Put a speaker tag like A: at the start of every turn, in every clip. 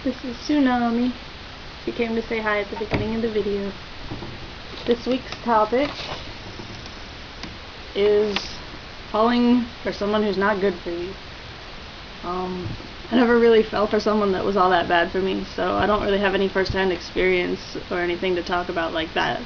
A: This is Tsunami. She came to say hi at the beginning of the video. This week's topic is falling for someone who's not good for you. I never really fell for someone that was all that bad for me, so I don't really have any first-hand experience or anything to talk about like that.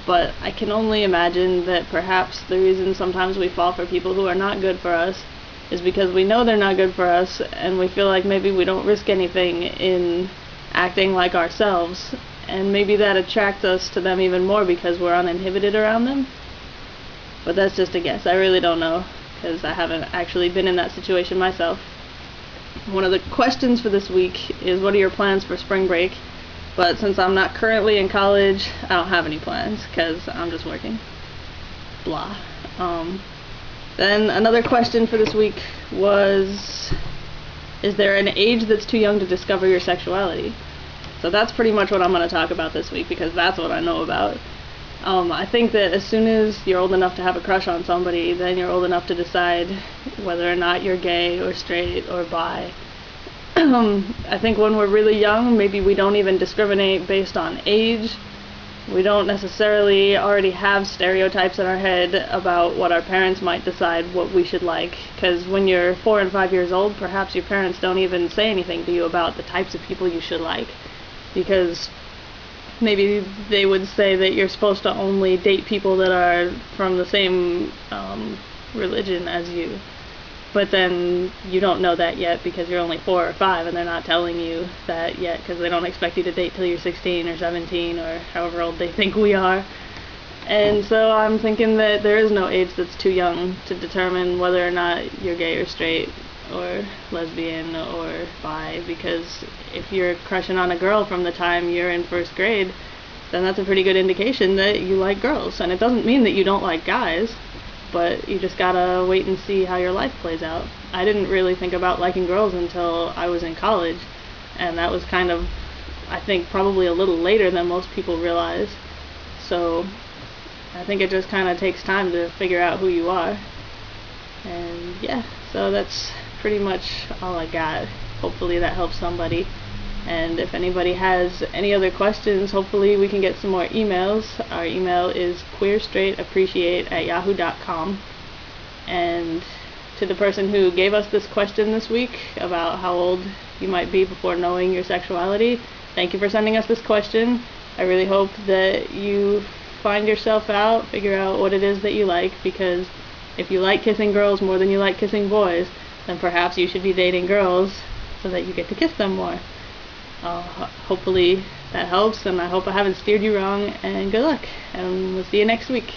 A: But I can only imagine that perhaps the reason sometimes we fall for people who are not good for us is because we know they're not good for us, and we feel like maybe we don't risk anything in acting like ourselves, and maybe that attracts us to them even more because we're uninhibited around them. But that's just a guess. I really don't know, because I haven't actually been in that situation myself. One of the questions for this week is, what are your plans for spring break? But since I'm not currently in college, I don't have any plans, because I'm just working. Blah. Then another question for this week was, is there an age that's too young to discover your sexuality? So that's pretty much what I'm going to talk about this week, because that's what I know about. I think that as soon as you're old enough to have a crush on somebody, then you're old enough to decide whether or not you're gay or straight or bi. I think when we're really young, maybe we don't even discriminate based on age. We don't necessarily already have stereotypes in our head about what our parents might decide what we should like, because when you're 4 and 5 years old, perhaps your parents don't even say anything to you about the types of people you should like, because maybe they would say that you're supposed to only date people that are from the same religion as you. But then you don't know that yet because you're only 4 or 5, and they're not telling you that yet because they don't expect you to date till you're 16 or 17 or however old they think we are. And so I'm thinking that there is no age that's too young to determine whether or not you're gay or straight or lesbian or bi, because if you're crushing on a girl from the time you're in first grade, then that's a pretty good indication that you like girls. And it doesn't mean that you don't like guys, but you just gotta wait and see how your life plays out. I didn't really think about liking girls until I was in college, and that was kind of, I think, probably a little later than most people realize. So I think it just kind of takes time to figure out who you are. And yeah, so that's pretty much all I got. Hopefully that helps somebody. And if anybody has any other questions, hopefully we can get some more emails. Our email is queerstraightappreciate@yahoo.com. And to the person who gave us this question this week about how old you might be before knowing your sexuality, thank you for sending us this question. I really hope that you find yourself out, figure out what it is that you like, because if you like kissing girls more than you like kissing boys, then perhaps you should be dating girls so that you get to kiss them more. Hopefully that helps, and I hope I haven't steered you wrong, and good luck, and we'll see you next week.